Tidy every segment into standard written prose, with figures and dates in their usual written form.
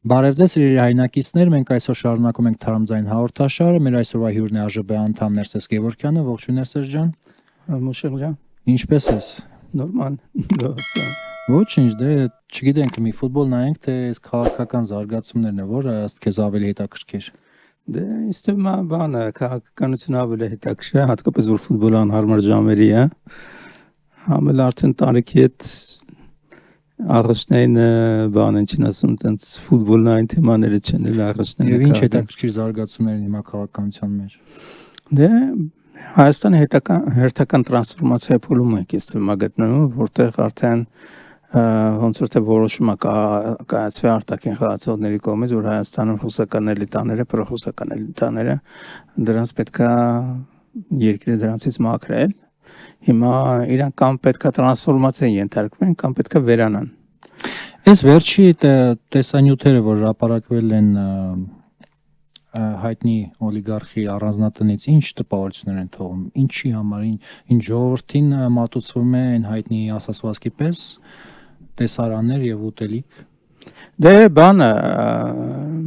Բարև ձեզ, սիրելի հայրենակիցներ, մենք այսօր շարունակում ենք Թարամձայն հաղորդաշարը, մեր այսօրվա հյուրն է ԱԺԲ անդամ Ներսես Գևորգյանը, ողջույն Ներսես ջան։ Մուշել ջան, Ինչպե՞ս ես։ նորմալ, դասա։ Ոչինչ, դե չգիտենք, մի ֆուտբոլ նայենք, թե այս քաղաքական զարգացումներն է, որը ըստ քեզ ավելի հետաքրքիր։ Դե ինձ թվում է բանը քաղաքականությունը ավելի հետաքրքիր է, հատկապես որ ֆուտբոլը անհարմար ժամերի է։ Համել արդեն տարիքի հետ աղջներին բան են ասում, տենց ֆուտբոլային թեմաները չեն էլ աղջները։ Եվ ինչ հետաքրքիր զարգացումներ են հիմա քաղաքականության մեջ։ Դե Հայաստանի հերթական տրանսֆորմացիայի փուլում ենք ես թվում է գտնվում, որտեղ արդեն ոնց որ թե որոշումը կայացվի արտաքին խաղացողների կողմից, որ Հայաստանում ռուսական էլիտաները, պրոռուսական էլիտաները դրանց պետքա երկրի դրանցից մաքրել։ Հիմա իրանք կամ պետքա տրանսֆորմացիա ենթարկվեն, կամ պետքա վերանան։ Այս վերջի տեսանյութերը, որ հրապարակվել են հայտնի օլիգարխի առանձնատնից, ինչ տպավորություններ են թողում, ինչի համար, ինչ ժողովրդին մատուցվում է այն հայտնի ասացվածքի պես տեսարաններ եւ ուտելիք։ Դե բանը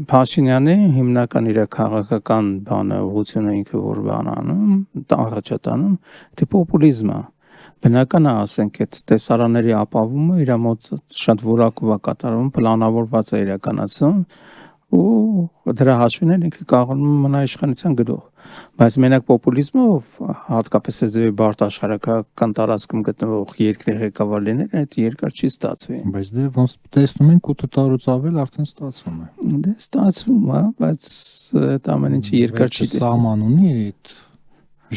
Փաշինյանի հիմնական իր քաղաքական բանը ուղղությունը ինքը որ բան անում, առաջատանում, թե պոպուլիզմը։ Բնական է ասենք այդ տեսարանների ապավումը իր մոտ շատ որակով է կատարվում, պլանավորված է իրականացում ու դրա հաշվին էլ ինքը կարողանում մնա իշխանության գլուխ։ Բայց մենակ պոպուլիզմով հատկապես այս բարդ աշխարհական տարածքում գտնվող երկրի ղեկավար լինել այդ երկար չի ստացվի։ Բայց դե ոնց տեսնում ենք 8 տարուց ավել արդեն ստացվում է։ Դե ստացվում է, բայց այդ ամեն ինչը երկար չի սահման ունի այդ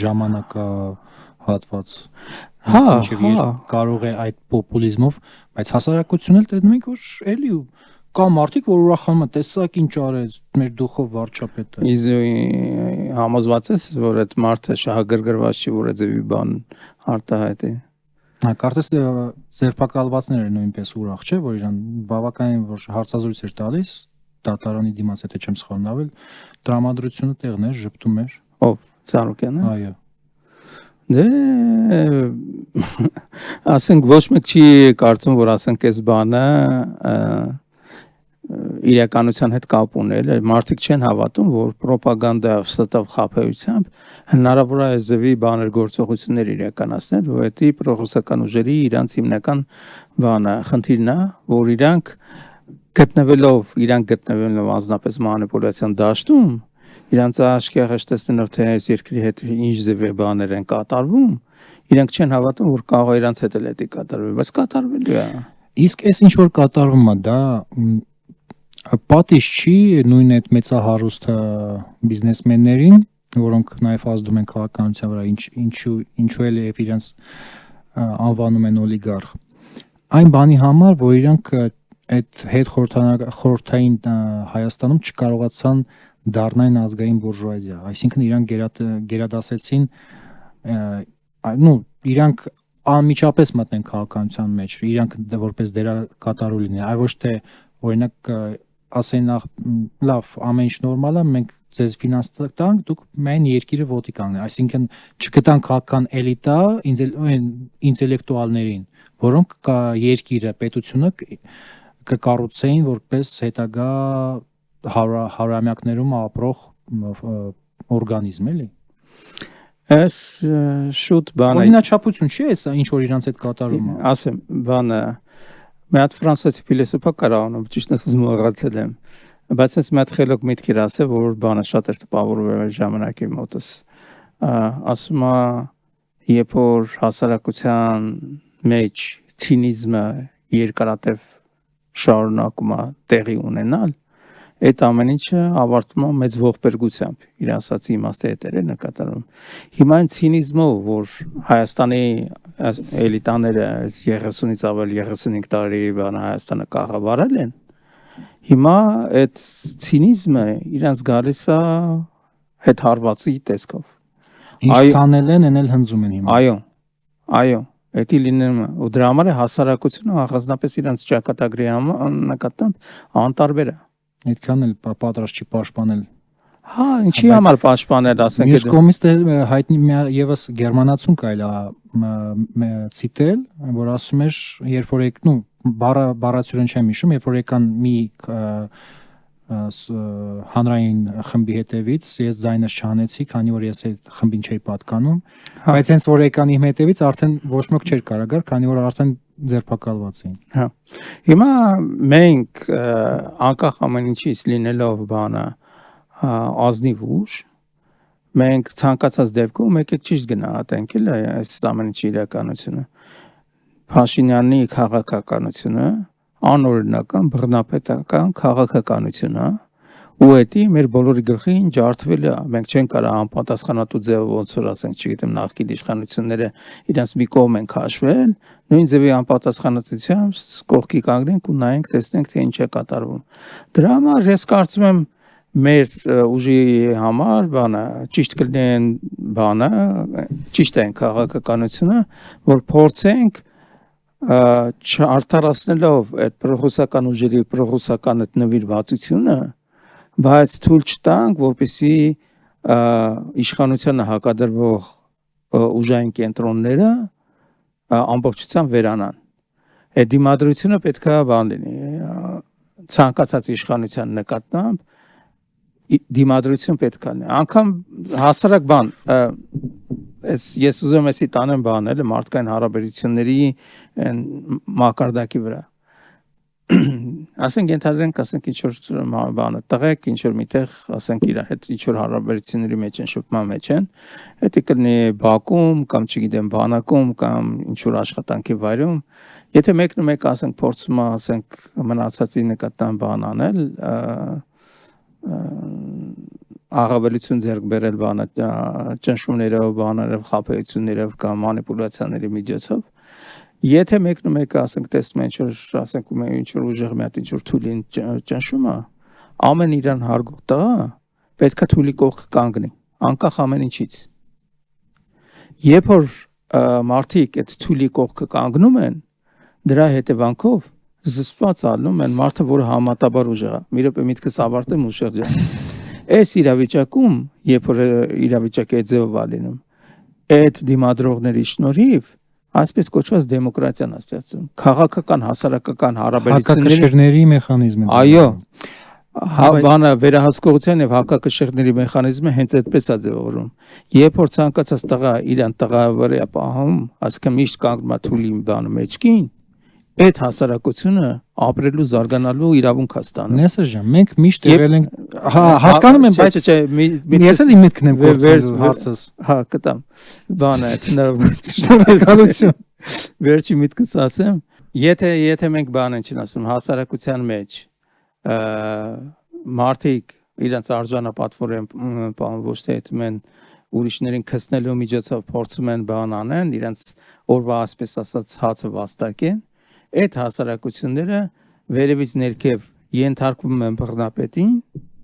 ժամանակահատված։ Հա, կարող է այդ պոպուլիզմով, բայց հասարակությունն էլ տեսնում ենք, որ էլի կա մարդիկ, որ ուրախանում են, տեսակ ինչ արեց մեր դուխով վարչապետը։ Իսկ համոզված ես, որ այդ մարդը շահագրգռված չի, որ այդ բան արտահայտի։ Հա, կարծես ձերբակալվածները նույնպես ուրախ չէ, որ իրան բավականին որ հարցազրույց էր տալիս դատարանի դիմաց, եթե չեմ սխալնավել, տրամադրությունը տեղն էր, ժպտում էր։ Ով Ծառուկյանը։ Այո։ Դե ասենք ոչ մեկ չի կարծում, որ ասենք այս բանը իրականության հետ կապ ունել, մարդիկ չեն հավատում, որ ռոպագանդայով ստով խաբեությամբ հնարավոր է զվի բաներ գործողություններ իրականացնել, որովհետեւ պրոռուսական ուժերի իրանց հիմնական բանը խնդիրն է, որ իրանք գտնվելով անձնապես մանիպուլյացիան դաշտում, իրանց աշկեղը տեսնելով թե այս երկրի հետ ինչ զվի բաներ են կատարվում, իրանք չեն հավատում, որ կարող է իրանց հետ էլ դա կատարվի, բայց կատարվելու է։ Իսկ այս ինչ որ կատարվում է, դա պատիժ չի նույն այդ մեծահարուստ բիզնեսմեններին, որոնք նաև ազդում են քաղաքականության վրա, ինչու էլ եւ իրենց անվանում են օլիգարխ։ Այն բանի համար, որ իրանք այդ հետ խորհրդային Հայաստանում չկարողացան դառնային ազգային բուրժուազիա, այսինքն իրանք գերադասեցին, իրանք անմիջապես մտնեն քաղաքականության մեջ, իրանք որպես դերակատարու լինեն, այլ ոչ թե օրինակ ասեն լավ, ամեն ինչ նորմալ է, մենք ձեզ ֆինանս տանք, դուք միայն երկիրը ոտի կանգնեք, այսինքն չգտան քաղաքական էլիտա ինտելեկտուալներին, որոնք երկիրը, պետությունը կկառուցեին որպես հետագա հարյուրամյակներում ապրող օրգանիզմ, էլի։ Այս շուտ բանը օրինաչափություն չի էս ինչ որ իրանց հետ կատարում է։ Ասեմ, բանը մի հատ ֆրանսիացի ֆիլիսոփա կարողանում, ճիշտ ասած մոռացել եմ, բայց այս մի հատ խելոք միտք էր ասել, որ բանը շատ էր տպավորվել ժամանակի մոտս։ Ասում է, երբ որ հասարակության մեջ ցինիզմը երկարատև շարունակում է տեղի ունենալ, այդ ամեն ինչը ավարտվում է մեծ ողբերգությամբ, իր ասացի իմաստի հետ էր նկատառում։ Հիմա այն ցինիզմով, որ Հայաստանի էլիտաները 30-ից ավել 35 տարի բանը Հայաստանը կառավարել են, հիմա այդ ցինիզմը իրանց գալիս է հետ հարվածի տեսքով։ Ինչ ցանել են, էլ հնձում են հիմա։ Այո, դա լինում է, ու դրա համար է հասարակությունը առանձնապես իրանց ճակատագրի նկատմամբ անտարբեր է։ Այդքան էլ պատրաստ չի պաշտպանել։ Հա, ինչի համար պաշտպանել, ասենք։ Մյուս կողմից հայտնի եւս գերմանացուն կայլ ցիտել, որ ասում էր, երբ որ բառացիորեն չեմ հիշում, երբ որ եկան մի հանրային խմբի հետևից ես ձայնս չհանեցի, քանի որ ես այդ խմբին չէի պատկանում, բայց հենց որ եկան իմ հետևից արդեն ոչ ոք չէր կարող գալ, քանի որ արդեն ձերբակալված էին։ Հա։ Հիմա մենք անկախ ամեն ինչից լինելով բանը ազնիվ ուժ, մենք ցանկացած դեպքում եկեք ճիշտ գնահատենք էլ այս ամեն ինչի իրականությունը։ Փաշինյանի քաղաքականությունը անօրինական բռնապետական քաղաքականություն է, ու էդի մեր բոլորի գլխին ջարդվել է, մենք չենք կարող անպատասխանատու ձևով ոնց որ ասենք, չգիտեմ, նախկին իշխանությունները իրենց մի կողմ են քաշվել, նույն ձևի անպատասխանատվությամբ կողքի կանգնենք ու նայենք, տեսնենք թե ինչ է կատարվում։ Դրա համար ես կարծում եմ մեր ուժի համար բանը ճիշտ կլինեն բանը, ճիշտ է քաղաքականությունը, որ փորձենք չարդարացնելով այդ պրոհուսական ուժերի պրոհուսական այդ նվիրվածությունը, բայց թույլ չտանք, որպեսզի իշխանությանը հակադրվող ուժային կենտրոնները ամբողջությամբ վերանան։ Այդ դիմադրությունը պետք է բան լինի, ցանկացած իշխանության նկատմամբ դիմադրություն պետք է լինի։ Անկամ հասարակ բան, ես ուզում եմ էսի տանեմ բան էլ մարդկային հարաբերությունների մակարդակի վրա։ Ասենք ենթադրենք, ասենք ինչ որ բանը տղեկ ինչ որ միտեղ, ասենք իրար հետ ինչ որ հարաբերությունների մեջ են, շփման մեջ են, դա կլինի բակում կամ չգիտեմ բանակում կամ ինչ որ աշխատանքի վայրում, եթե մեկն ու մեկը ասենք փորձում է, ասենք մնացածի նկատմամբ բան անել, աղավելություն ձեռք բերել բանը ճնշումներով, բաներով, խաբեություններով կամ մանիպուլյացիաների միջոցով, եթե մեկն ու մեկը ասենք տեսնում են ինչ որ ասենք ինչ որ ուժեղ մի հատ ինչ որ թույլին ճնշում է, ամեն իրան հարգող տղա պետք է թույլի կողք կանգնի, անկախ ամեն ինչից։ Երբ որ մարդիկ այդ թույլի կողքը կանգնում են, դրա հետևանքով զսպված ալնում են մարդը, որը համատաբար ուժեղ է։ Մի րոպե միտքս ավարտեմ ու շրջեմ։ Այս իրավիճակում, երբ որ իրավիճակը այդ ձևով է լինում, այդ դիմադրողների շնորհիվ այսպես կոչված դեմոկրատիան է ստեղծում, քաղաքական հասարակական հարաբերությունների մեխանիզմը։ Այո, բանը վերահսկողության եւ հակակշիռների մեխանիզմը հենց այդպես է ձևավորվում։ Երբ որ ցանկացած տղա իրան տղավարի է պահում, այսինքն միշտ կանգնում է թույլի բանը մեջքին, այդ հասարակությունը ապրելու զարգանալու իրավունք է ստանում։ Նեսը ջան, մենք միշտ եղել ենք, հասկանում եմ, բայց ես էլ իմ միտքն եմ գործելու հարցս։ Հա, կտամ։ Բանը շնորհակալություն։ Վերջի միտքս ասեմ, եթե մենք բան են ասում, հասարակության մեջ մարդիկ իրենց արժանապատվորեն ոչ թե այդում են ուրիշներին քսնելու միջոցով փորձում են բան անեն, իրենց օրվա ասպես ասած հացը վաստակեն, այդ հասարակությունները վերևից ներքև ենթարկվում են բռնապետին,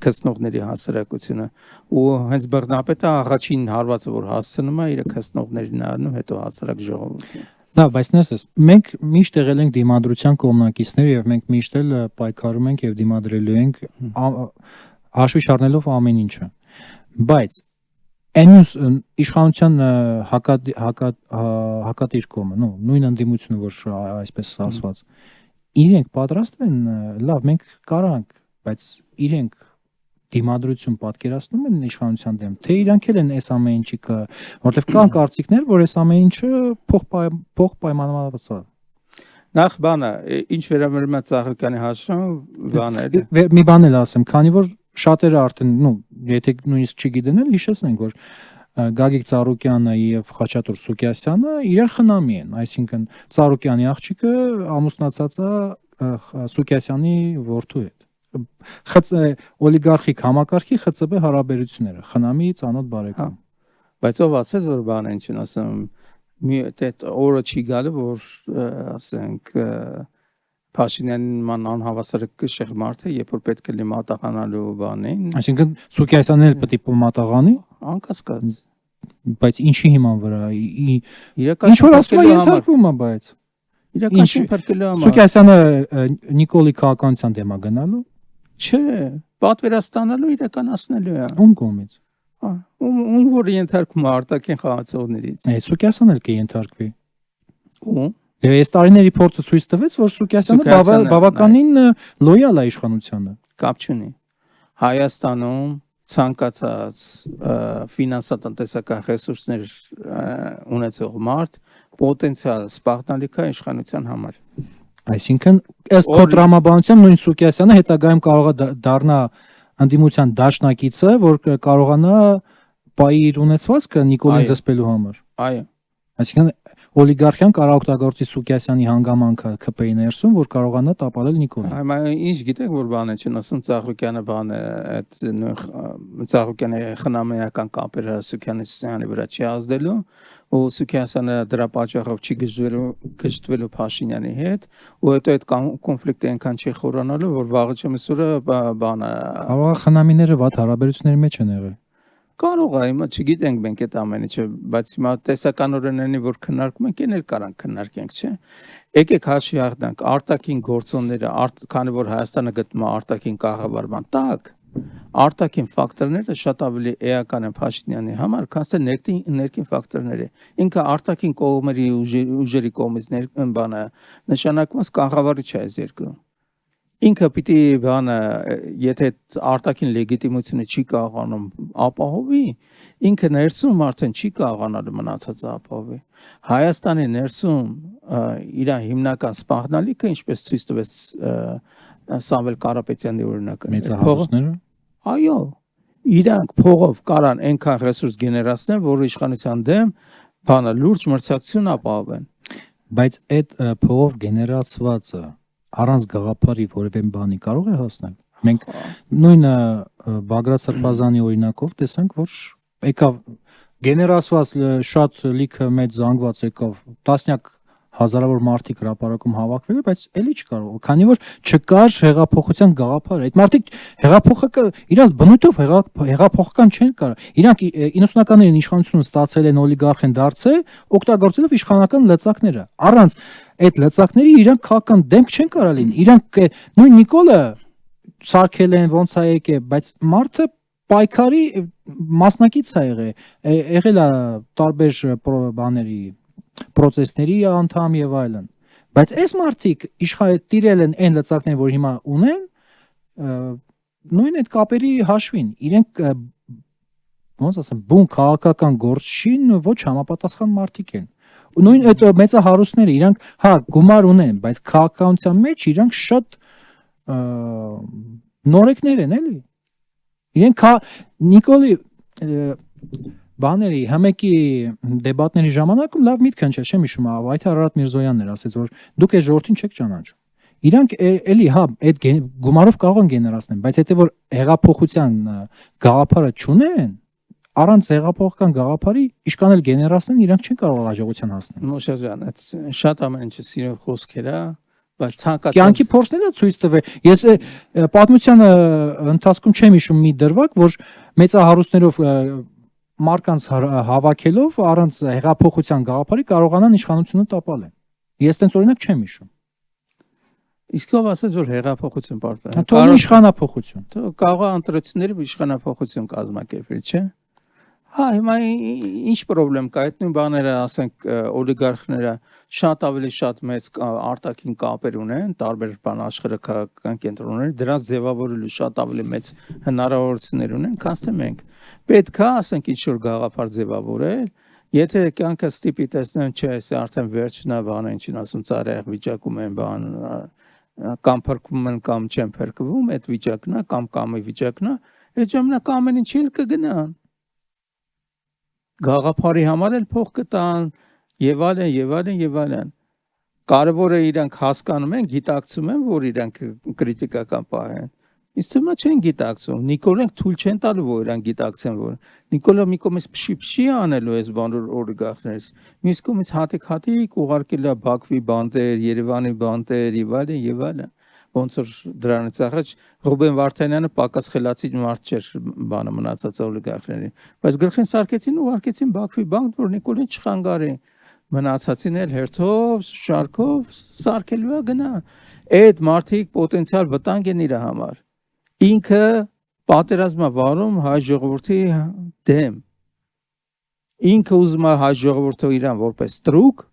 քսնողների հասարակությունը, ու հենց բռնապետը առաջին հարվածը որ հասցնում է, իր քսնողներին առնում, հետո հասարակ ժողովրդին։ Դա, բայց ներսես, մենք միշտ եղել ենք դիմադրության կողմնակիցներ եւ մենք միշտ էլ պայքարում ենք եւ դիմադրելու ենք հաշվի առնելով ամեն ինչը։ Բայց այնուս իշխանության հակատիր կողմը, նույն ընդդիմությունը, որ այսպես ասված, իրենք պատրաստ են, լավ, մենք կարանք, բայց իրենք դիմադրություն պատկերացնում են իշխանության դեմ, թե իրանք էլ են այս ամեն ինչի որտեվ կան կարծիքներ, որ այս ամեն ինչը փող պայմանավորված է։ Նախ բանը, ինչ վերաբերում է Ծաղրիկյանի հաշվին, բանը մի բան էլ ասեմ, քանի որ շատերը արդեն, եթե նույնիսկ չգիտեն էլ հիշեցնենք, որ Գագիկ Ծառուկյանը եւ Խաչատուր Սուկիասյանը իրար խնամի են, այսինքն Ծառուկյանի աղջիկը ամուսնացած է Սուկիասյանի որդու հետ։ Օլիգարխիկ համակարգի ԽՑԲ հարաբերությունները, խնամի ծանոթ բարեկամ։ Բայց ով ասեց, որ բան են չն ասում, մի այդ օրը չի գալու, որ ասենք Փաշինյանին անհավասար կշեղ մարդը, երբ որ պետք է մատաղանալու բանին։ Այսինքն Սուկիասյանն էլ պետք է մատաղանի, անկասկած։ Բայց ինչի հիման վրա։ Ինչ որ ասում է ենթարկվում է, բայց իրականություն փրկելու համար։ Սուկիասյանը Նիկոլի քաղաքականության դեմ է գնալու։ Չէ, պատվերաստանալու իրականացնելու է։ Ում կողմից։ Ում որ ենթարկվում է արտաքին խաղացողներից։ Սուկիասյանն էլ կենթարկվի։ Ում։ Այս տարիների փորձը ցույց տվեց, որ Սուկիասյանը բավականին լոյալ է իշխանությանը։ Կապ չունի։ Հայաստանում ցանկացած ֆինանսատնտեսական ռեսուրսներ ունեցող մարդ պոտենցիալ սպառնալիք է իշխանության համար։ Այսինքն ըստ քո տրամաբանության նույն Սուկիասյանը հետագայում կարող է դառնա անդիմության դաշնակիցը, որ կարողանա պայի իր ունեցվածքը Նիկոլին զսպելու համար։ Այո։ Այսինքն օլիգարխիան կարող օգտագործի Սուկիասյանի հանգամանքը ԿՊ-ի ներսում, որ կարողանա տապալել Նիկոլին։ Հիմա ինչ գիտեք, որ բան է, չեն ասում Ծաղրուկյանը բան է, այդ Ծաղրուկյանի խնամեական կապերը Սուկիասյանի վրա չի ազդելու, ու Սուկիասյանը դրա պատճառով չի գժտվելու Փաշինյանի հետ, ու հետո այդ կոնֆլիկտը այնքան չի խորանալու, որ վաղը չմսուրը բանը կարող է խնամիները վատ հարաբերությունների մեջ են եղել։ Կարող է, հիմա չգիտենք մենք այդ ամեն ինչը, բայց հիմա տեսականորեն որ քննարկում ենք, այն էլ կարանք քննարկենք, չէ։ Եկեք հաշվի առնենք արտաքին գործոնները, քանի որ Հայաստանը գտնում է արտաքին կառավարման տակ, արտաքին ֆակտորները շատ ավելի էական են Փաշինյանի համար, քան թե ներքին ֆակտորները։ Ինքը արտաքին կողմերի ուժերի կողմից բանը նշանակված կառավարիչ է այս երկրում։ Ինքը պիտի բանը, եթե արտաքին լեգիտիմությունը չի կարողանում ապահովի, ինքը ներսում արդեն չի կարողանալու մնացածը ապահովի։ Հայաստանի ներսում իր հիմնական սպառնալիքը, ինչպես ցույց տվեց Սամվել Կարապետյանի օրինակը, մեծահարուստները, այո, իրանք փողով կարան այնքան ռեսուրս գեներացնել, որ իշխանության դեմ բանը լուրջ մրցակցություն ապահովեն։ Բայց այդ փողով գեներացվածը առանց գաղափարի որևէ բանի կարող է հասնել։ Մենք նույնը Բագրատ Սրբազանի օրինակով տեսանք, որ եկավ գեներացված շատ լիքը մեծ զանգված եկավ, տասնյակ հազարավոր մարդիկ հրապարակում հավաքվել, բայց էլի չկարող, քանի որ չկար հեղափոխության գաղափար։ Այդ մարդիկ հեղափոխը իրաց բնույթով հեղափոխական չեն կարող։ Իրանք 90-ականներին իշխանությունը ստացել են, օլիգարխ են դարձել, օգտագործելով իշխանական լծակները։ Առանց այդ լծակների իրանք քաղաքական դեմք չեն կարող լինել։ Իրանք նույն Նիկոլը սարքել են, ոնց է եկել, բայց մարդը պայքարի մասնակից է եղել է տարբեր բաների պրոցեսների անդամ եւ այլն, բայց այս մարդիկ տիրել են այն լծակները, որ հիմա ունեն, նույն այդ կապերի հաշվին, իրենք ոնց ասեմ, բուն քաղաքական գործին ոչ համապատասխան մարդիկ են։ Ու նույն այդ մեծահարուստները, իրանք հա գումար ունեն, բայց քաղաքականության մեջ իրանք շատ նորեկներ են, էլի։ Իրենք Նիկոլի բաների համեկի դեբատների ժամանակում լավ միտք հնչեց, չեմ հիշում, այդ Արարատ Միրզոյանն էր ասեց, որ դուք այս ժողովրդին չեք ճանաչում։ Իրանք էլի հա այդ գումարով կարող են գեներացնել, բայց եթե որ հեղափոխության գաղափարը չունեն, առանց հեղափոխական գաղափարի իշքանել գեներացնեն, իրանք չեն կարող հաջողության հասնել։ Մոշեր ջան, այդ շատ ամեն ինչը սիրուն խոսքեր է, բայց ցանկացած կյանքի փորձն է ցույց տվել։ Ես պատմության ընթացքում չեմ հիշում մի դրվագ, որ մեծահարուստներով մարկանց հավաքելով առանց հեղափոխության գաղափարի կարողանան իշխանությունը տապալեն։ Ես տենց օրինակ չեմ հիշում։ Իսկ ով ասաց, որ հեղափոխություն պարտադիր։ Թող իշխանափոխություն։ Կարող է ընտրությունները իշխանափոխություն կազմակերպել, չէ՞։ Հա, հիմա ինչ խնդրեմ կա, այդ նույն բաները, ասենք, օլիգարխները շատ ավելի շատ մեծ արտաքին կապեր ունեն, տարբեր բան աշխարհական կենտրոններ, դրանց ձևավորելու շատ ավելի մեծ հնարավորություններ ունեն, քան թե մենք։ Պետք է, ասենք, ինչ-որ գաղափար ձևավորել, եթե կյանքը ստիպի տեսնեն, չէ, այսը արդեն վերջնա բանը, ինչին ասում, ծառայեղ վիճակում են բան, կամ փրկվում են կամ չեն փրկվում, այդ վիճակն է կամ կամի վիճակն է, այդ ժամանակ ամեն ինչի էլ կգնան։ Գաղափարի համար էլ փող կտան, եւ այլն, եւ այլն, եւ այլն։ Կարևորը իրանք հասկանում են, գիտակցում են, որ իրանք քրիտիկական պահ են։ Իսկ թվում է չեն գիտակցում։ Նիկոլեն թույլ չեն տալու, որ իրանք գիտակցեն, որ Նիկոլը մի կողմից փշի անելու էս բանոր օլիգարխներից։ Մյուս կողմից հատիկ ուղարկել է Բաքվի բանտեր, Երևանի բանտեր, եւ այլն, եւ այլն։ Ոնց որ դրանից առաջ Ռուբեն Վարդանյանը պակաս խելացի մարդ չէր բանը մնացած օլիգարխներին, բայց գլխին սարքեցին ու ուղարկեցին Բաքվի բանտ, որ Նիկոլին չխանգարի, մնացածին էլ հերթով, շարքով սարքելու է գնա։ Այդ մարդիկ պոտենցիալ վտանգ են իր համար։ Ինքը պատերազմ է վարում հայ ժողովրդի դեմ։ Ինքը ուզում է հայ ժողովուրդը իրան որպես տրուկ,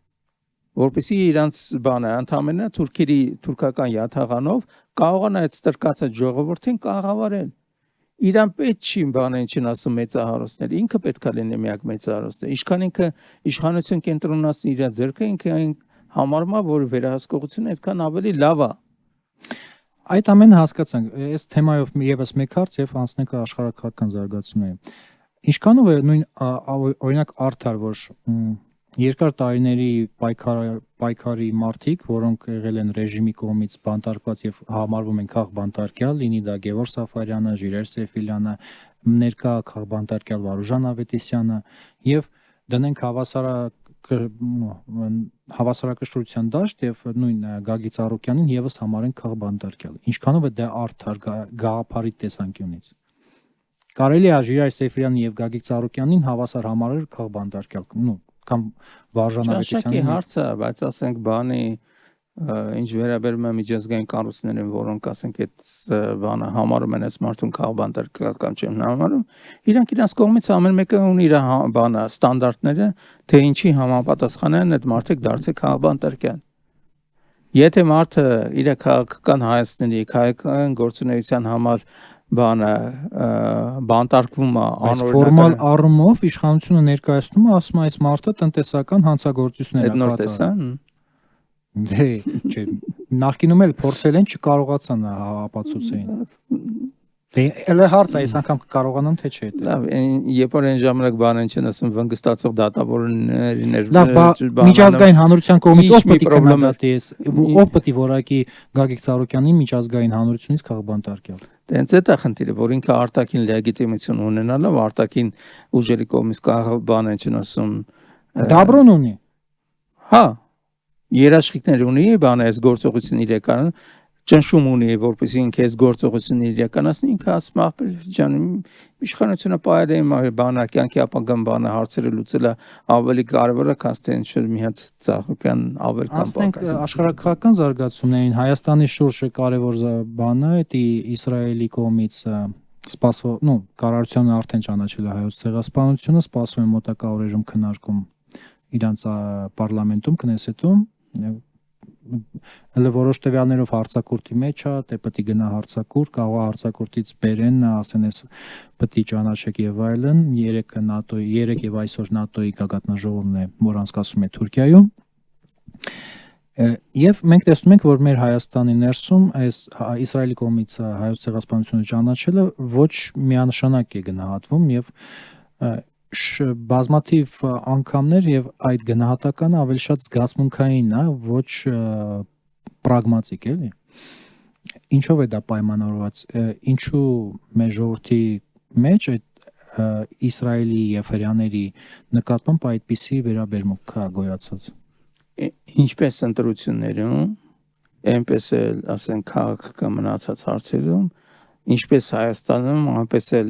որպեսզի իրանց բանը ընդհանրապես թուրքական յաթաղանով կարողանա այդ ստրկացած ժողովրդին կառավարել։ իրան պետք չի բանը ինչին ասում մեծահարուստներ, ինքը պետք է լինի միակ մեծահարուստը։ Ինչքան ինքը իշխանություն կենտրոնացնի իր ձեռքը, ինքը այն համարում է, որ վերահսկողությունը այդքան ավելի լավ է։ Այդ ամենը հասկացանք։ Այս թեմայով եւս մեկ հարց եւ անցնենք աշխարհակահաղական զարգացումներին։ Ինչքանով է նույն օրինակ արդար, որ երկար տարիների պայքարի մարդիկ, որոնք եղել են ռեժիմի կողմից բանտարկված եւ համարվում են քաղբանտարկյալ, լինի դա Գևորգ Սաֆարյանը, Ժիրայր Սեֆիլյանը, ներկա քաղբանտարկյալ Վարուժան Ավետիսյանը եւ դնենք հավասարակշռության դաշտ եւ նույն Գագիկ Ծառուկյանին եւս համարեն քաղբանտարկյալ։ Ինչքանով է դա արդար գաղափարի տեսանկյունից։ Կարելի է Ժիրայր Սեֆիլյանին եւ Գագիկ Ծառուկյանին հավասար համարել քաղբանտարկյալ, կամ Վարուժան Ավետիսյանին։ Հարց է, բայց ասենք բանի ինչ վերաբերում է միջազգային կառույցներին, որոնք ասենք այդ բանը համարում են այս մարդուն քաղբանտարկյալ կամ չեն համարում, իրանք իրենց կողմից ամեն մեկը ունի իր բանը ստանդարտները, թե ինչի համապատասխան են այդ մարդիկ դարձել քաղբանտարկյալ։ Եթե մարդը իր քաղաքական հայացքների, քաղաքական գործունեության համար բանը բանտարկվում է, ֆորմալ առումով իշխանությունը ներկայացնում է, ասում է այս մարդը տնտեսական հանցագործություններ է կատարում։ Դե, չէ, նախկինում էլ փորձել են, չկարողացան ապացուցեին։ Դե, էլ հարց է, այս անգամ կկարողանան թե չէ։ Լավ, երբ որ այն ժամանակ բանը ինչ են ասում, վնգստացող դատավորներ։ Լավ, միջազգային հանրության կողմից ով պետք է քննադատի էս, ով պետք է որակի Գագիկ Ծառուկյանին միջազգային հանրությունից քաղբանտարկյալ։ Դենց է դա խնդիրը, որ ինքը արտաքին լեգիտիմություն ունենալով, արտաքին ուժերի կողմից բանը ինչ են ասում։ Դաբրոն ունի։ Հա, երաշխիքներ ունի, բանը այս գործողությունն իրական ճնշում ունի, որպեսզի ինքը այս գործողությունն իրականացնի, ինքը ասում է, ջան, իշխանությունը պայել է բանը կյանքի ապագան բանը հարցերը լուծելը ավելի կարևոր է, քան թե ինչ-որ միած ծաղկան ավել կամ պակաս։ Ասենք աշխարհակահաղական զարգացումներին Հայաստանի շուրջ կարևոր բանը դա Իսրայելի կողմից սպասվող, կառավարությունը արդեն ճանաչել է հայոց ցեղասպանությունը, սպասվում է մոտակա օրերում քննարկում իրանց պարլամենտում, Քնեսետում, հələ որոշ տվյալներով հարցակուրտի մեջ է, թե պետք է գնա հարցակուրտ, կարող է հարցակուրտից բերեն, ասեն էս պետք է ճանաչեք եւ այլն, 3 եւ այսօր ՆԱՏՕ-ի գագաթնաժողովն է, որ անցկացվում է Թուրքիայում։ Եվ մենք տեսնում ենք, որ մեր Հայաստանի ներսում այս Իսրայելի կողմից հայոց ցեղասպանությունը ճանաչելը ոչ միանշանակ է գնահատվում եւ բազմաթիվ անգամներ եւ այդ գնահատականը ավելի շատ զգացմունքային է, ոչ պրագմատիկ էլի։ Ինչով է դա պայմանավորված, ինչու մեր ժողովրդի մեջ այդ Իսրայելի եւ հрьяաների նկատմամբ այդպիսի վերաբերմունք կա գոյացած։ Ինչպես ընտրություններում, այնպես էլ ասենք քաղաքական մնացած հարցերում, ինչպես Հայաստանում, այնպես էլ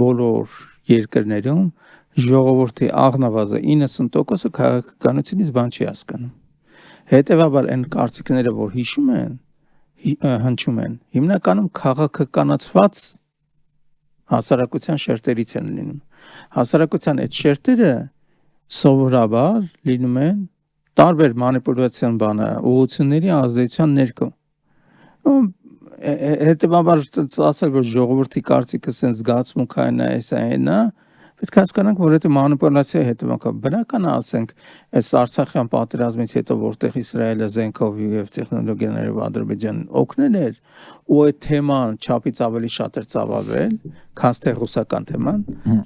բոլոր երկրներում ժողովրդի աղնավազը 90%-ը քաղաքականությունից բան չի հասկանում։ Հետևաբար այն կարծիքները, որ հնչում են, հիմնականում քաղաքականացված հասարակության շերտերից են լինում։ Հասարակության այդ շերտերը սովորաբար լինում են տարբեր մանիպուլյացիոն ուղղությունների ազդեցության ներքո։ Հետևաբար ասել, որ ժողովրդի կարծիքը sense զգացմունքային է, այն է, պետք է հասկանանք, որ այդ մանիպուլյացիայի հետևանքը բնական է, ասենք, այս Արցախյան պատերազմից հետո, որտեղ Իսրայելը զենքով եւ տեխնոլոգիաներով Ադրբեջանին օգնել էր, ու այդ թեման չափից ավելի շատ էր ծավալվել, քան թե ռուսական թեման։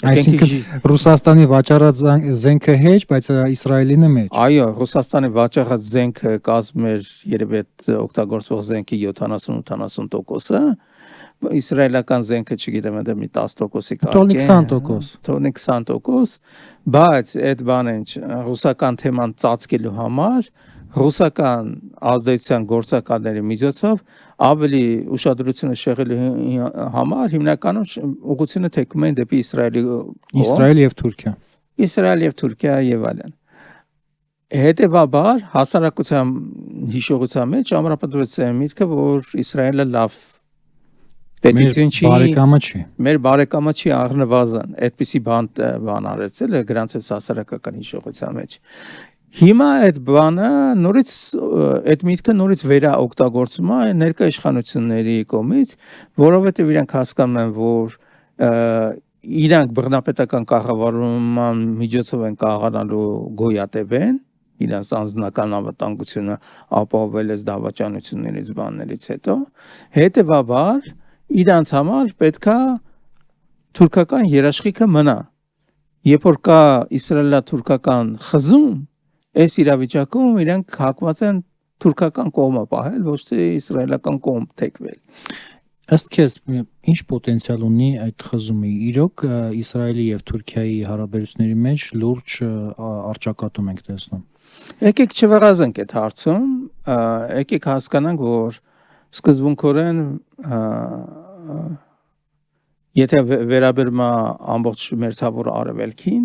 Այսինքն Ռուսաստանի վաճառած զենքը հեչ, բայց Իսրայելինը մեջ։ Այո, Ռուսաստանի վաճառած զենքը կազմում էր երևի այդ օգտագործվող զենքի 70-80%-ը, իսրայելական զենքը չգիտեմ, դա մի 10%-ի կարգ է։ Թողնի 20%։ Թողնի 20%, բայց այդ բանը ռուսական թեման ծածկելու համար ռուսական ազդեցության գործակալների միջոցով ավելի ուշադրությունը շեղելու համար հիմնականում ուղղությունը թեքում են դեպի Իսրայել եւ Թուրքիա։ Իսրայել եւ Թուրքիա եւ այլն։ Հետևաբար հասարակության հիշողության մեջ ամրապնդվեց միտքը, որ Իսրայելը լավ պետություն չի, մեր բարեկամը չի առնվազն, այդպիսի բան արեցել է գրանցեց հասարակական հիշողության մեջ։ Հիմա այդ բանը նորից այդ միտքը նորից վերաօգտագործվում է ներկա իշխանությունների կողմից, որովհետև իրանք հասկանում են, որ իրանք բռնապետական կառավարման միջոցով են կարողանալու գոյատևեն իրանց անձնական անվտանգությունը ապահովել այս դավաճանություններից բաններից հետո հետևաբար իրանց համար պետքա թուրքական երաշխիքը մնա երբ որ կա իսրայելա-թուրքական խզում այս իրավիճակում իրանք հակված են թուրքական կողմը պահել ոչ թե իսրայելական կողմ թեքվել Ըստ քեզ ինչ պոտենցիալ ունի այդ խզումը իրոք Իսրայելի եւ Թուրքիայի հարաբերությունների մեջ լուրջ առճակատում ենք տեսնում Եկեք չվերազենք այդ հարցում եկեք հասկանանք որ սկզբունքորեն եթե վերաբերում է ամբողջ մերձավոր արևելքին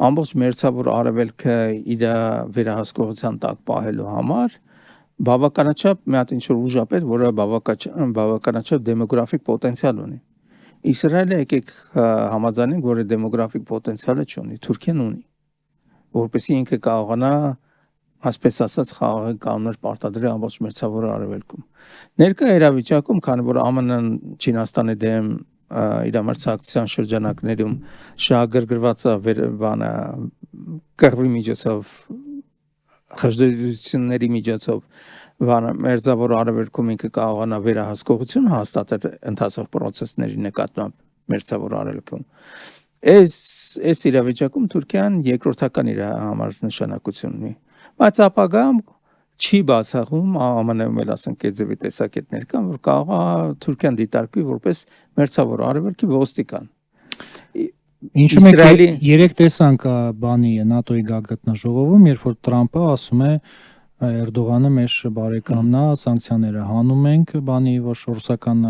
ամբողջ մերձավոր արևելքը իր վերահսկողության տակ պահելու համար բավականաչափ մի հատ ինչ-որ ուժապետ, որը բավականաչափ դեմոգրաֆիկ պոտենցիալ ունի։ Իսրայելը եկեք համաձայնենք, որ դեմոգրաֆիկ պոտենցիալը չունի, Թուրքիան ունի, որպեսզի ինքը կարողանա, ասպես ասած, խաղաղ կանոններ պարտադրի ամբողջ մերձավոր արևելքում։ Ներկա իրավիճակում, քանի որ ԱՄՆ-ն Չինաստանի դեմ իր մրցակցության շրջանակներում շահագրգռված է կռվի միջոցով խժդժությունների միջոցով մերձավոր արևելքում ինքը կարողանա վերահսկողություն հաստատել ընթացող process-ների նկատմամբ մերձավոր արևելքում այս իրավիճակում Թուրքիան երկրորդական իր համար նշանակություն ունի բայց ապագայում չի բացառում ԱՄՆ-ում էլ ասենք այդ ձևի տեսակետներ կան որ կարող է Թուրքիան դիտարկվի որպես մերձավոր արևելքի ոստիկան Ինչու մենք երեք տեսանք բանի ՆԱՏՕ-ի գագաթնաժողովում, երբ որ Տրամպը ասում է Էրդողանը մեր բարեկամն է, սանկցիաները հանում ենք, բանի որ ռուսական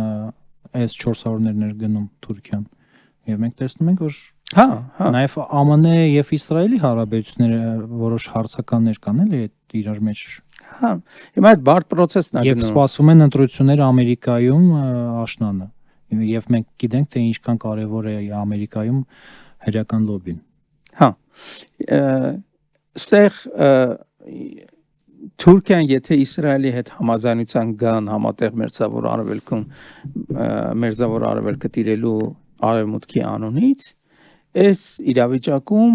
S-400-ներն էր գնում Թուրքիան։ Եվ մենք տեսնում ենք, որ նաև ԱՄՆ եւ Իսրայելի հարաբերությունները որոշ հարցականներ կան էլի այդ իրար մեջ։ Հիմա այդ բարդ process-ն է գնում։ Եվ սպասում են ընտրությունները Ամերիկայում աշնանը։ Եվ մենք գիտենք թե ինչքան կարևոր է Ամերիկայում հերական լոբին։ Ստեղ Թուրքիան եթե Իսրայելի հետ համաձայնության գան համատեղ մերձավոր արևելքը տիրելու արևմուտքի անունից այս իրավիճակում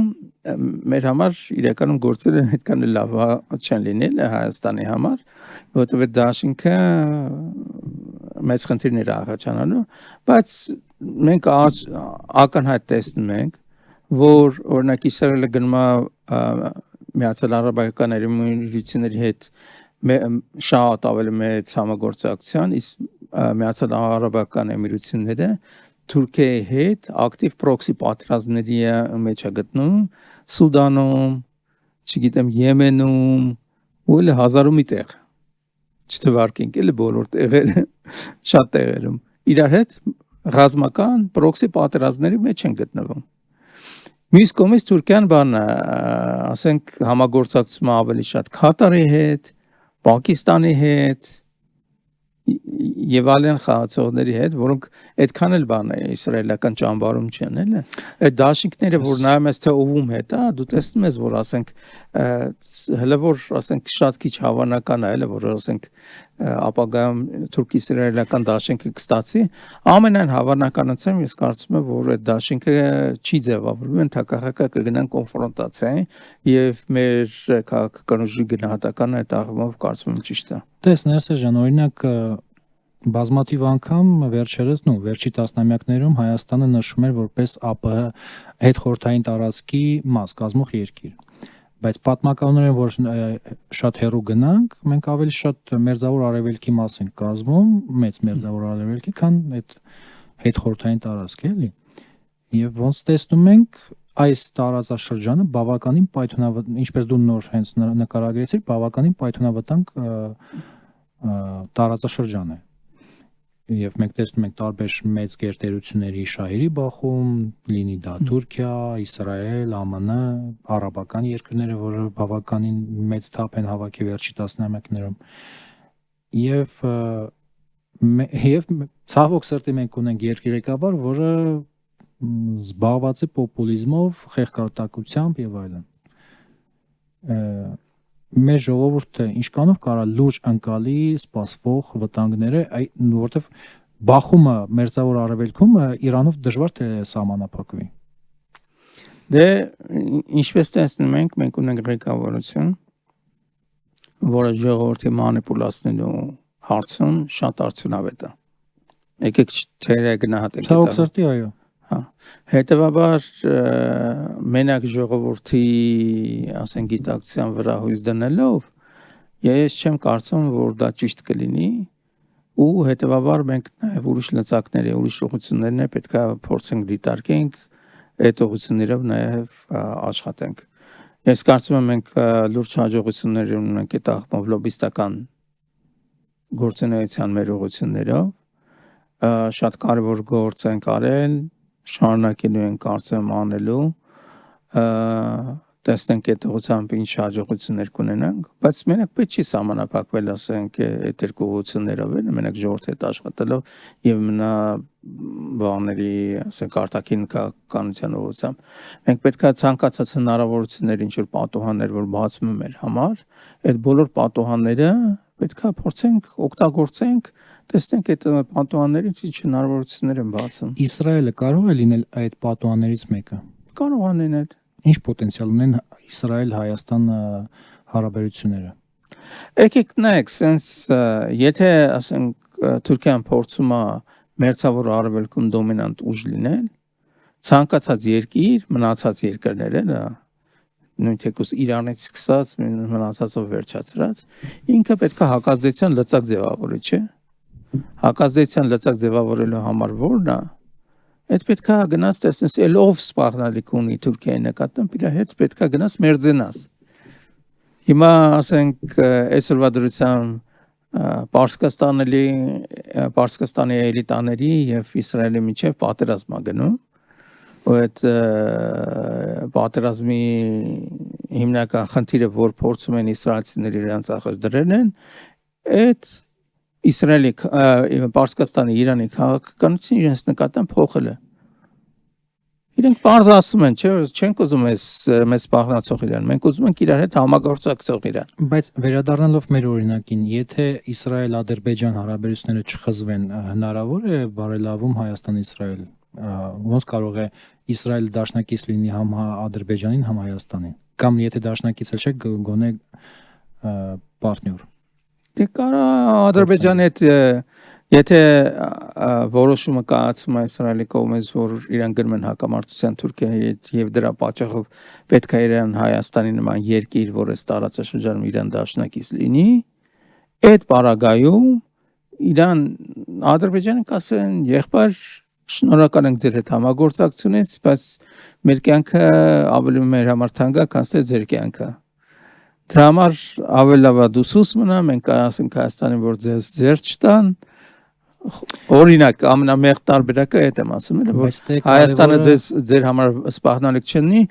մեր համար իրականում գործերը այդքան լավ չեն լինել Հայաստանի համար որովհետև այդ դաշինքը մեծ խնդիրներ առաջանալու, բայց մենք ակնհայտ տեսնում ենք, որ օրինակ Իսրայելը գնում է Միացյալ Արաբական Էմիրությունների հետ շատ ավելի մեծ համագործակցության, իսկ Միացյալ Արաբական Էմիրությունները Թուրքիայի հետ ակտիվ պրոքսի պատերազմների մեջ է գտնում Սուդանում, չգիտեմ Եմենում, ու էլ հազարում մի տեղ չթվարկենք էլի բոլոր տեղերը շատ տեղերում իրար հետ ռազմական պրոքսի պատերազմների մեջ են գտնվում մյուս կողմից Թուրքիան ասենք համագործակցում ավելի շատ Կատարի հետ Պակիստանի հետ եւ այլն խաղացողների հետ որոնք այդքան էլ իսրայելական ճամբարում չեն էլի այդ դաշինքները որ նայում ես թե ովում հետ դու տեսնում ես որ ասենք հələ որ ասենք շատ քիչ հավանական է էլի որ ասենք ապագայում թուրք-իսրայելական դաշինքը կստացի ամենայն հավանականությամբ ես կարծում եմ որ այդ դաշինքը չի ձևավորվում ընդհակառակը կգնան կոնֆրոնտացիա եւ մեր քաղաքական ուժի գնահատականը այդ առումով կարծում եմ ճիշտ է Տես Ներսեժան օրինակ բազմաթիվ անգամ վերջի տասնամյակներում Հայաստանը նշում էր որպես ԱՊՀ հետխորհրդային տարածքի մաս կազմող երկիր բայց պատմականորեն որ շատ հեռու գնանք մենք ավելի շատ մերձավոր արևելքի մաս ենք կազմում մեծ մերձավոր արևելքի քան այդ հետխորհրդային տարածք էլի եւ ոնց տեսնում ենք այս տարածաշրջանը բավականին պայթունավետ ինչպես դու նոր հենց նկարագրեցիր բավականին պայթունավտանգ տարածաշրջան է Եվ մենք տեսնում ենք տարբեր մեծ գերտերությունների շահերի բախում, լինի դա Թուրքիա, Իսրայել, ԱՄՆ, արաբական երկրները, որը բավականին մեծ թափ են հավաքի վերջի տասնամյակներում։ Եվ ցավոք սրտի մենք ունենք երկիրեկաբար, որը զբաղված է պոպուլիզմով, խեղճատակությամբ եւ այլն։ Մեր ժողովուրդը ինչքանով կարա լուրջ անկալի սպասվող վտանգները, որովհետև բախումը մերձավոր արևելքում Իրանով դժվար թե սահմանափակվի։ Դե ինչպես տեսնում ենք, մենք ունենք ղեկավարություն, որը ժողովրդի մանիպուլացնելու հարցում շատ արդյունավետ է։ Եկեք թերը գնահատենք։ Ցավոք սրտի, այո։ Հա։ Հետևաբար մենակ ժողովրդի, ասենք, գիտակցության վրա հույս դնելով, ես չեմ կարծում, որ դա ճիշտ կլինի, ու հետևաբար մենք նաև ուրիշ լծակների, ուրիշ ուղղություններն պետք է փորձենք դիտարկենք, այդ ուղղություններով նաև աշխատենք։ Ես կարծում եմ մենք լուրջ հաջողություններ ունենք այդ աղբով լոբիստական գործունեության մեր ուղղություններով, շատ կարևոր գործ ենք արել, շարունակելու ենք կարծում անելու, տեսնենք այդ ուղղությամբ ինչ հաջողություններ կունենանք, բայց մենակ պետք չի սահմանափակվել, ասենք, այդ երկու ուղղություններով, մենակ ժողովրդի հետ աշխատելով եւ մնա բաների, ասենք, արտաքին քաղաքականության ուղղությամբ։ Մենք պետք է ցանկացած հնարավորություններ, ինչ որ պատուհաններ, որ բացվում են մեր համար, այդ բոլոր պատուհանները պետք է փորձենք օգտագործենք, տեսնենք այդ պատուհաններից ինչ հնարավորություններ են բացում։ Իսրայելը կարող է լինել այդ պատուհաններից մեկը։ Կարող է լինել։ Ինչ պոտենցիալ ունեն Իսրայել-Հայաստան հարաբերությունները։ Եկեք նայեք, sense եթե ասենք Թուրքիան փորձում է մերձավոր արևելքում դոմինանտ ուժ լինել, ցանկացած երկիր, մնացած երկրները, նույն թեկուզ Իրանից սկսած, մնացածով վերջացրած, ինքը պետք է հակազդեցության լծակ ձևավորի, չէ՞։ Հակազդեցության լծակ ձևավորելու համար որն է, այդ պետք է գնաց տեսնես, էլ ով սպառնալիք ունի Թուրքիայի նկատմամբ, իր հետ պետք է գնաց մերձենաս։ Հիմա ասենք այսօրվա դրությամբ Պարսկաստանի էլիտաների եւ Իսրայելի միջև պատերազմ է գնում, ու այդ պատերազմի հիմնական խնդիրը, որ փորձում են իսրայելցիները իրենց ախր դրել են, այդ Իսրայելի Պարսկաստանի Իրանի քաղաքականությունը իրենց նկատմամբ փոխել է։ Իրենք բարձ ասում են, չէ՞, չենք ուզում մեզ սպառնացող իրան, մենք ուզում ենք իրար հետ համագործակցող իրան։ Բայց վերադառնալով մեր օրինակին, եթե Իսրայել-Ադրբեջան հարաբերությունները չխզվեն, հնարավոր է բարելավում Հայաստան-Իսրայել։ Ոնց կարող է Իսրայելը դաշնակից լինի համ Ադրբեջանին, համ Հայաստանին։ Կամ եթե դաշնակիցը չէ, գոնե պարտներ։ Դե կարա Ադրբեջանի հետ եթե որոշումը կայացվում է Իսրայելի կողմից, որ իրան գրում են հակամարտության Թուրքիայի հետ եւ դրա պատճառով պետք է իրան Հայաստանի նման երկիր, որ այս տարածաշրջանում իրան դաշնակից լինի, այդ պարագայում իրան Ադրբեջանը կասեն եղբայր շնորհակալ ենք ձեր հետ համագործակցությունից, բայց մեր կյանքը ավելի մեր համար թանկ է, քան ձեր կյանքը։ Դրա համար ավելի լավ է դու սուս մնա, մենք ասենք Հայաստանին, որ ձեր չտան։ Օրինակ ամենամեծ տարբերակը այդ եմ ասում, որ Հայաստանը ձեր համար սպառնալիք չլինի,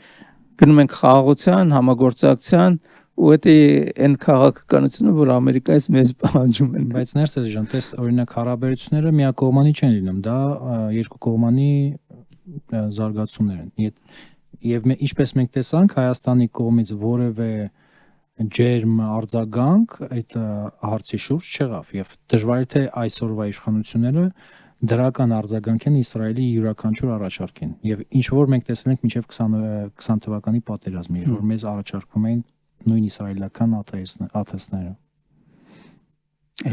գնում ենք խաղաղության, համագործակցության, ու դա այն քաղաքականությունը, որ Ամերիկայից մեզ պահանջում են։ Բայց ներսես ջան, տես օրինակ հարաբերությունները միակողմանի չեն լինում, դա երկկողմանի զարգացումներ են։ Եվ ինչպես մենք տեսանք, Հայաստանի կողմից որևէ ջերմ արձագանք այդ հարցի շուրջ չեղավ եւ դժվար է թե այսօրվա իշխանությունները դրական արձագանք են Իսրայելի յուրաքանչյուր առաջարկին եւ ինչ որ մենք տեսել ենք մինչեւ 20 թվականի պատերազմը, երբ որ մեզ առաջարկում էին նույն իսրայելական աթեստները։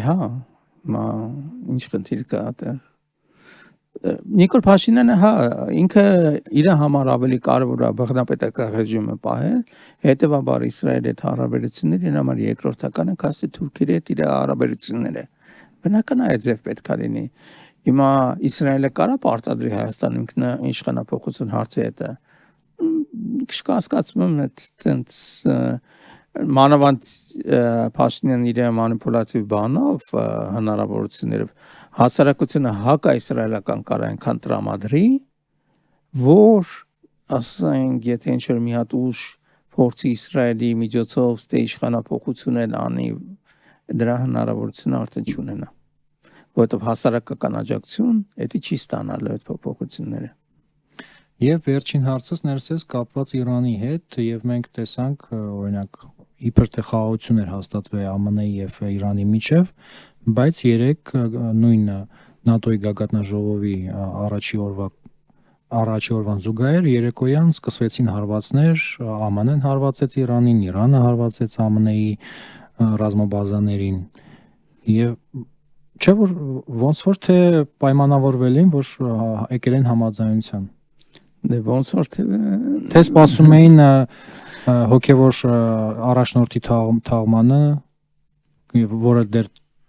Հա, ինչ խնդիր կա դա։ Նիկոլ Փաշինյանը հա ինքը իր համար ավելի կարևոր է բռնապետական ռեժիմը պահել, հետևաբար Իսրայելի հետ հարաբերությունները իր համար երկրորդական են, քան Թուրքիի հետ իր հարաբերությունները։ Բնական է այդպես պետք է լինի։ Հիմա Իսրայելը կարա պարտադրի Հայաստանում ինքնիշխանափոխություն հարցի հետ։ Կասկածում եմ այդտենց մանավանդ Փաշինյանը իր մանիպուլատիվ բանով հնարավորություններով հասարակությունը հակաիսրայելական կարա այնքան տրամադրի, որ ասենք եթե ինչ-որ մի հատ ուժ փորձի Իսրայելի միջոցով ստե իշխանափոխություն անի, դրա հնարավորությունը արդեն չունենա, որովհետև հասարակական աջակցություն դա չի ստանալու այդ փոփոխությունները։ Եվ վերջին հարցս ներսես կապված Իրանի հետ, եւ մենք տեսանք օրինակ իբր թե խաղաղություն էր հաստատվել ԱՄՆ-ի եւ Իրանի միջև, բայց երեք նույն ՆԱՏՕ-ի գագաթնաժողովի առաջի օրվան զուգահեռ երեկոյան սկսվեցին հարվածներ, ԱՄՆ-ն հարվածեց Իրանին, Իրանը հարվածեց ԱՄՆ-ի ռազմաբազաներին եւ չէ որ ոնց որ թե պայմանավորվել են, որ եկել են համաձայնության։ Դե ոնց որ Թե սպասում էին հոգևոր առաջնորդի թաղմանը, որը դեռ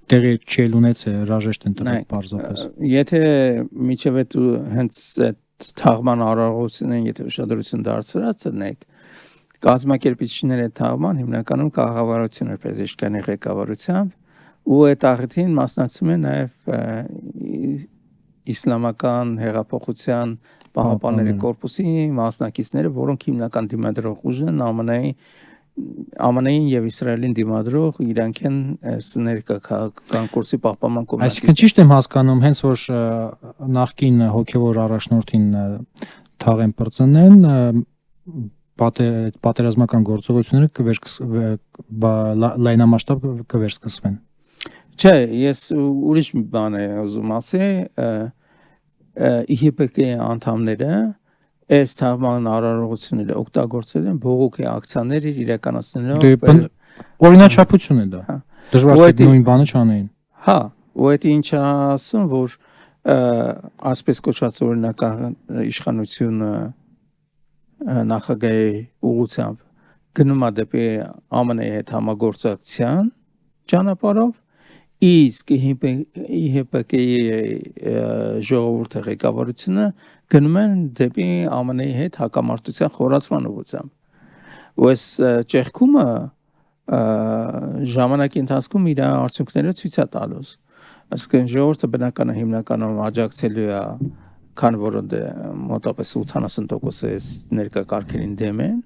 տեղի չի ունեցել, հրաժեշտ են տվել պարզապես։ Եթե միջև այդ հենց այդ թաղման արարողությունն եթե ուշադրություն դարձրացնեք, կազմակերպիչները թաղման հիմնականում կառավարությունը պրեզիդենտի ղեկավարությամբ ու այդ աղետին մասնակցում են նաև իսլամական հեղափոխության պահապանների կորպուսի մասնակիցները, որոնք հիմնական դիմադրող ուժն ԱՄՆ-ին եւ Իսրայելին դիմադրող իրանք են ներկա քաղաքական կուրսի պահպանման կոմիտեի։ Այսինքն ճիշտ եմ հասկանում, հենց որ նախկին հոգևոր առաջնորդին թաղ են բռնցնեն, պատերազմական գործողությունները լայնամասշտաբ կվերսկսվեն։ Չէ, ես ուրիշ մի բան եմ ուզում ասել, ԻՀՊԿ-ի անդամները այս թաղման արարողությունները օգտագործել են բողոքի ակցիաներ իրականացնելով օրինաչափություն է դա։ Դժվար է նույն բանը չանեին։ Հա, ու դա ինչ ասում, որ ասպես կոչված օրինական իշխանությունը նախագահի ուղղությամբ գնում է դեպի ԱՄՆ-ի հետ համագործակցության ճանապարհով, իսկ ԻՀՊԿ-ի ժողովուրդի ղեկավարությունը գնում են դեպի ԱՄՆ-ի հետ հակամարտության խորացման ուղղությամբ։ Ու այս ճեղքումը ժամանակի ընթացքում իր արդյունքները ցույց է տալուս։ Այսինքն ժողովուրդը բնական է հիմնականում աջակցելու է, քան որ մոտավորապես 80% ներկա կարգերին դեմ են,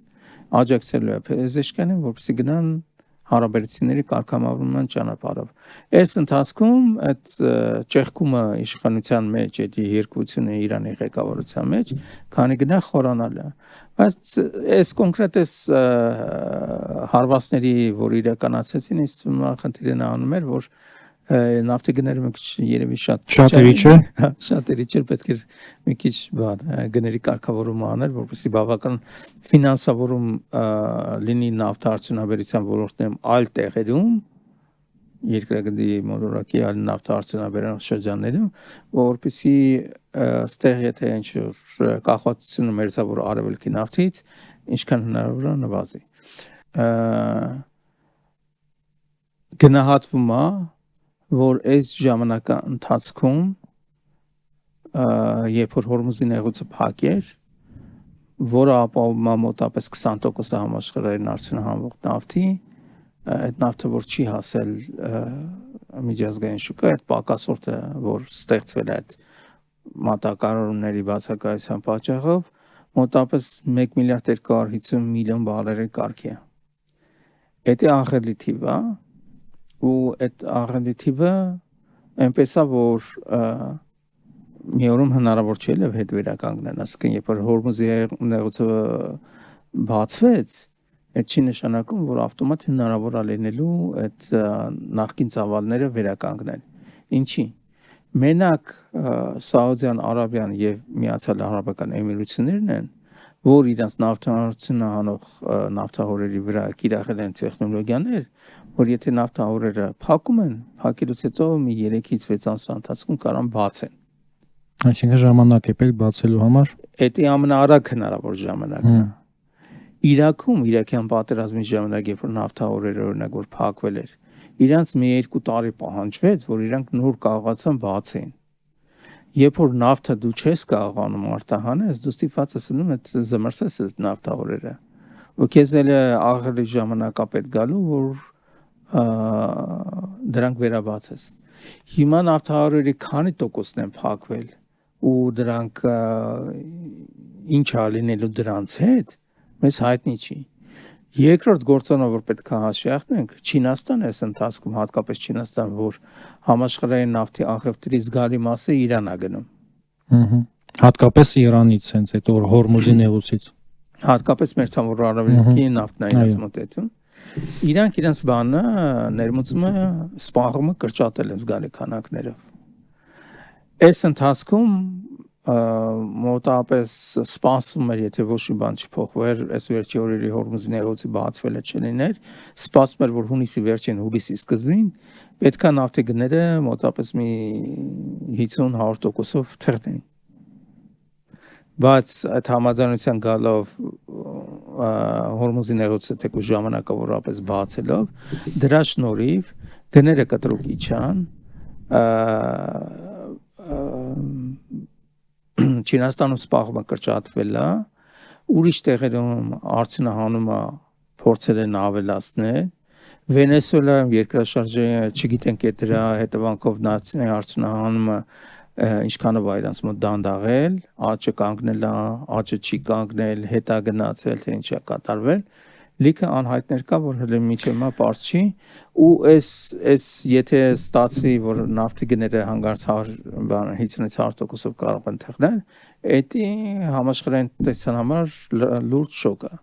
աջակցելու է պրեզիդենտին, որպեսզի գնան հարաբերությունների կարգավորման ճանապարհով։ Այս ընթացքում այդ ճեղքումը իշխանության մեջ, այդ երկությունը Իրանի ղեկավարության մեջ, քանի գնա խորանալ է։ Բայց այս կոնկրետ հարվածների, որ իրականացեցին, ինձ թվում է խնդիրն անում էր, որ նավթի գները մի քիչ երևի շատերի չէ, շատերի չէ, պետք է մի քիչ գների կարգավորում անել, որպեսզի բավական ֆինանսավորում լինի նավթարդյունաբերության ոլորտներում այլ տեղերում, երկրագնդի մոլորակի այլ նավթարդյունաբերության շրջաններում, որպեսզի ստեղ եթե ինչ-որ կախվածությունը մերձավոր արևելքի նավթից, ինչքան հնարավոր է նվազի։ Գնահատվում է, որ այս ժամանակա ընթացքում երբ որ Հորմուզի նեղուցը փակեր, որը ապահովում է մոտավորապես 20% համաշխարհային արդյունահանվող նավթի, այդ նավթը որ չի հասել միջազգային շուկա, այդ պակասորտը որ ստեղծվել է այդ մատակարարումների բացակայության պատճառով, մոտավորապես 1 միլիարդ 250 միլիոն բարելի կարգի է։ Դա ահռելի թիվ է, ու այդ ահռելի թիվը այնպես է, որ մի օրում հնարավոր չէ լավ հետ վերականգնել, ասկին երբ որ Հորմուզի նեղուցը բացվեց, այդ չի նշանակում, որ ավտոմատ հնարավոր է լինելու այդ նախկին ծավալները վերականգնել։ Ինչի՞։ Մենակ Սաուդյան Արաբիան եւ Միացյալ Արաբական Էմիրություններն են, որ իրենց նավթարդյունը հանող նավթահորերի վրա կիրառել են տեխնոլոգիաներ, որ եթե նավթահորերը փակում են, փակելուց հետո մի 3-ից 6 ամսվա ընթացքում կարան բացեն։ Այսինքն ժամանակ է պետք բացելու համար։ Դա ամենաարագ հնարավոր ժամանակն է։ Իրաքում իրաքյան պատերազմի ժամանակ, երբ որ նավթահորերը օրինակ որ փակվել էր, իրանց մի 2 տարի պահանջվեց, որ իրանք նոր կարողացան բացեն։ Երբ որ նավթը դու չես կարողանում արտահանել, դու ստիպված ես լինում այդ զմրսես այս նավթահորերը։ Ու քեզ էլ ահռելի ժամանակ է պետք գալու, որ դրանք վերաբացես։ Հիմա նավթահորերի քանի տոկոսն են փակվել ու դրանք ինչ է լինելու դրանց հետ, մեզ հայտնի չի։ Երկրորդ գործոնը, որ պետք է հաշվի առնենք, Չինաստանը այս ընթացքում, հատկապես Չինաստան, որ համաշխարհային նավթի աղևտրի զգալի մասը Իրան է գնում։ Հատկապես Իրանից, հենց այդ Հորմուզի նեղուցից։ Հատկապես մերձավոր արևելքի նավթն է իրենց մոտեցում։ Իրանք իրենց բանը ներմուծումը սպառումը կրճատել են զգալի քանակներով։ Այս ընթացքում մոտավորապես սպասում էր, եթե ոչ մի բան չփոխվեր, այս վերջի օրերի Հորմուզի նեղուցի բացվելը չլիներ, սպասում էր, որ հունիսի վերջին, հուլիսի սկզբին պետքա նավթի գները մոտավորապես մի 50-100%-ով թռնեն։ Բայց այդ համաձայնության գալով Հորմուզի նեղուցը թեկուզ ժամանակավորապես բացելով, դրա շնորհիվ գները կտրուկ իջան, Չինաստանում սպաղումը կրճատվել է, ուրիշ տեղերում արդյունահանումը փորձել են ավելացնել, Վենեսուելայում երկրաշարժը չգիտենք է դրա հետևանքով նավթի արդյունահանումը ինչքանով է իրանց մոտ դանդաղել, աճը կանգնել է, աճը չի կանգնել, հետա գնացել, թե ինչ է կատարվել, լիքը անհայտներ կա, որ հենց մինչև հիմա պարզ չի, ու այս եթե ստացվի, որ նավթի գները հանգարց 50-100%-ով կարող են թռնել, դա համաշխարհային տնտեսության համար լուրջ շոկ է։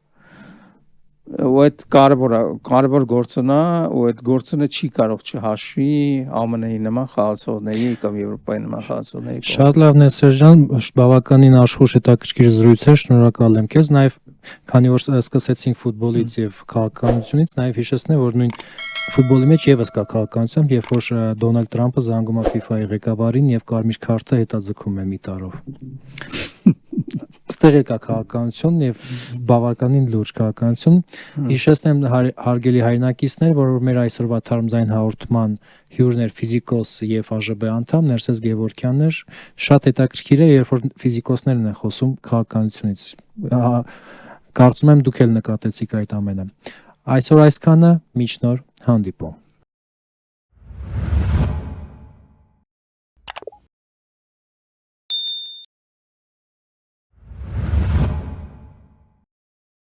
Ու այդ կարևոր գործն է, ու այդ գործը չի կարող չհաշվի ԱՄՆ-ի նման խաղացողների կամ Եվրոպայի նման խաղացողների։ Շատ լավն է Սերժան, բավականին աշխուժ հետաքրքիր զրույց էր, շնորհակալ եմ քեզ, նաև քանի որ սկսեցինք ֆուտբոլից եւ քաղաքականությունից, նաև հիշեցնեմ, որ նույն ֆուտբոլի մեջ եւս կա քաղաքականություն, երբ որ Դոնալդ Թրամփը զանգում է FIFA-ի ղեկավարին եւ կարմիր քարտը հետաձգում է մի տարով։ Ստեղ կա քաղաքականություն եւ բավականին լուրջ քաղաքականություն։ Հիշեցնեմ հարգելի հայրենակիցներ, որ մեր այսօրվա թարմզային հաղորդման հյուրն էր ֆիզիկոս եւ ԱԺԲ անդամ Ներսես Գևորգյանն էր։ Շատ հետաքրքիր է, երբ որ ֆիզիկոսներն են խոսում քաղաքականությունից։ Կարծում եմ դուք էլ նկատեցիք այդ ամենը։ Այսօր այսքանը, մինչ նոր հանդիպում։